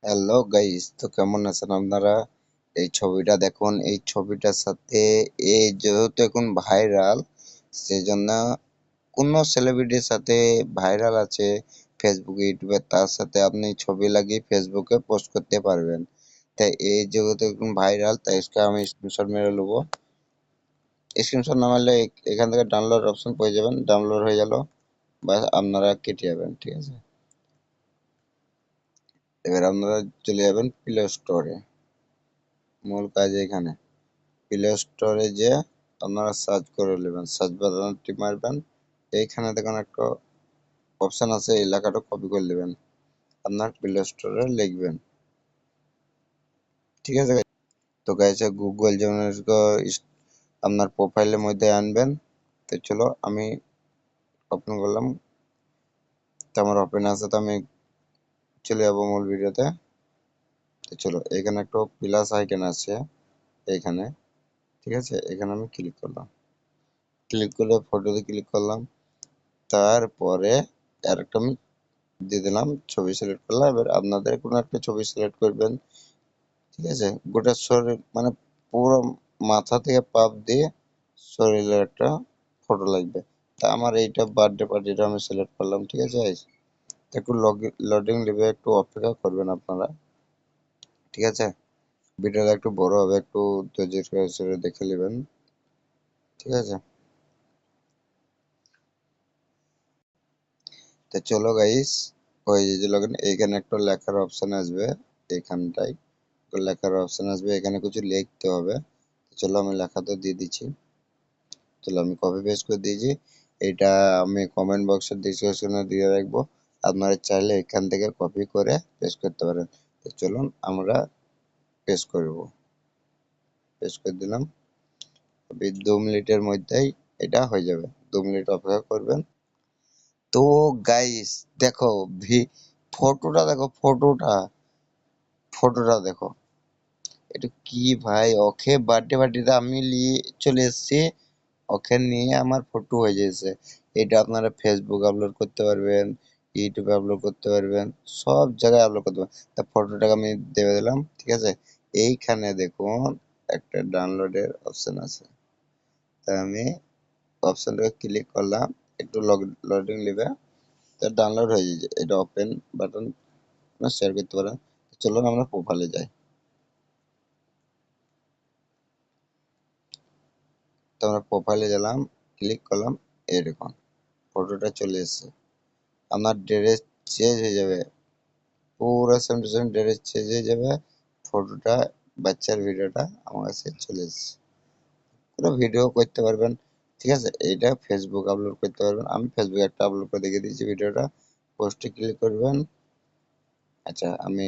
Hello guys, তো কেমন আছেন আপনারা? এই ছবিটা দেখুন। এই ছবিটার সাথে এই যেহেতু এখন ভাইরাল, সেজন্য কোন সেলিব্রিটির সাথে ভাইরাল আছে ফেসবুকে, ইউটিউবে, তার সাথে আপনি ছবি লাগিয়ে ফেসবুকে পোস্ট করতে পারবেন। তাই এই যেহেতু এখন ভাইরাল, তাই আমি স্ক্রিনশট মেরে নেবো। স্ক্রিনশট না মারলে এখান থেকে ডাউনলোড অপশন পেয়ে যাবেন, ডাউনলোড হয়ে গেল, বা আপনারা কেটে যাবেন। ঠিক আছে, এবার আপনারা চলে যাবেন প্লে স্টোরে। মূল কাজ এখানে প্লে স্টোরে যে আপনারা সার্চ করে নেবেন, সার্চ বাটনটি মারবেন। এইখানে দেখুন একটা অপশন আছে, এই লেখাটা কপি করে নেবেন, আপনার প্লে স্টোরে লিখবেন। ঠিক আছে, তো গাইছে গুগল যেমন আপনার প্রোফাইলের মধ্যে আনবেন। তো চলো আমি ওপেন করলাম, তো আমার ওপেন আছে, তো আমি চলে যাবো মূল ভিডিওতে। তো চলো, এখানে একটা প্লাস আইকন আছে এইখানে। ঠিক আছে, এখানে আমি ক্লিক করলাম, ক্লিক করে ফটোতে ক্লিক করলাম। তারপরে আরেকটা আমি দিয়ে দিলাম, ছবি সিলেক্ট করলাম। এবার আপনাদের কোনো একটা ছবি সিলেক্ট করবেন। ঠিক আছে, গোটা শরীর মানে পুরো মাথা থেকে পা দিয়ে শরীরের একটা ফটো লাগবে। তা আমার এইটা বার্থডে পার্টিটা আমি সিলেক্ট করলাম। ঠিক আছে, একটু লোডিং নেবে, একটু অপেক্ষা করবেন আপনারা। ঠিক আছে, ভিডিওটা একটু বড় হবে, একটু ধৈর্য সহকারে দেখে নেবেন। ঠিক আছে, তো চলো গাইস, হয়ে যে লগইন, এইখানে একটা লেখার অপশন আসবে। এইখানটায় লেখার অপশন আসবে, এখানে কিছু লিখতে হবে। চলো আমি লেখা তো দিয়ে দিচ্ছি। চলো আমি কপি পেস্ট করে দিয়েছি। এটা আমি কমেন্ট বক্সের ডিসক্রিপশনে দিয়ে রাখবো, আপনারা চাইলে এখান থেকে কপি করে পেস্ট করতে পারেন। তো চলুন আমরা পেস্ট করব, পেস্ট করে দিলাম। 2 মিনিটের মধ্যেই এটা হয়ে যাবে, 2 মিনিট অপেক্ষা করবেন। তো গাইস দেখো, ফটোটা দেখো, ফটোটা দেখো, এটা কি ভাই! ওকে বার্থডে পার্টিতে আমি নিয়ে চলে এসেছি, ওকে নিয়ে আমার ফটো হয়ে যাচ্ছে। এটা আপনারা ফেসবুক আপলোড করতে পারবেন, ইউটিউবে আপলোড করতে পারবেন, সব জায়গায় আপলোড করতে পারবেন। তা ফটোটাকে আমি দিয়ে দিলাম। ঠিক আছে, এইখানে দেখুন একটা ডাউনলোডের অপশন আছে, তা আমি অপশনটাকে ক্লিক করলাম, একটু লোডিং নেবে, তা ডাউনলোড হয়ে যাচ্ছে। এটা ওপেন বাটন শেয়ার করতে পারেন। চলুন আমরা প্রোফাইলে যাই। তো আমরা প্রোফাইলে গেলাম, ক্লিক করলাম, এই দেখুন ফটোটা চলে এসেছে। আমার ড্রেস চেঞ্জ হয়ে যাবে, পুরো same to same dress change হয়ে যাবে। ফটোটা, বাচ্চার ভিডিওটা আমার কাছে চলে এসেছে। পুরো ভিডিও করতে পারবেন। ঠিক আছে, এইটা ফেসবুক আপলোড করতে পারবেন। আমি ফেসবুকে একটা আপলোড করে দেখিয়ে দিয়েছি ভিডিওটা। পোস্টে ক্লিক করবেন। আচ্ছা, আমি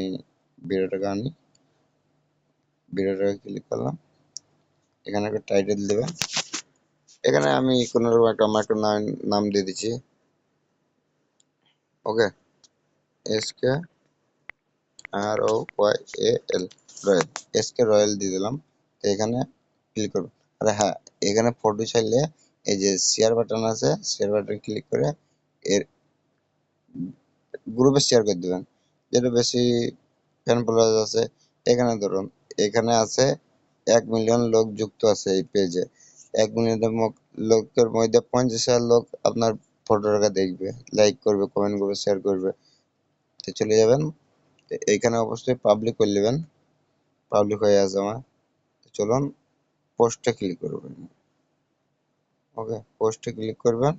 ভিডিওটাকে আনি, ভিডিওটাকে ক্লিক করলাম, এখানে একটা টাইটেল দেবেন। এখানে আমি কোনো একটা আমার একটা নাম দিয়ে দিচ্ছি। Okay, SK ROYAL, royal, SK royal দিয়ে দিলাম। তো এখানে ক্লিক করব। আরে হ্যাঁ, এখানে ফটো চাইলে এই যে শেয়ার বাটন আছে, শেয়ার বাটন ক্লিক করে এর গ্রুপে শেয়ার করে দিবেন। যেটা বেশি ফ্যান ফলোয়ার আছে, এখানে ধরুন, এখানে আছে 1 মিলিয়ন লোক যুক্ত আছে এই পেজে। 1 মিলিয়ন লোকের মধ্যে 50,000 লোক আপনার ফটোটাকে দেখবে, লাইক করবে, কমেন্ট করবে, শেয়ার করবে। তো চলে যাবেন, এইখানে অবশ্যই পাবলিক করে নেবেন। পাবলিক হয়ে আছে আমার। চলুন পোস্টে ক্লিক করবেন। ওকে, পোস্টে ক্লিক করবেন।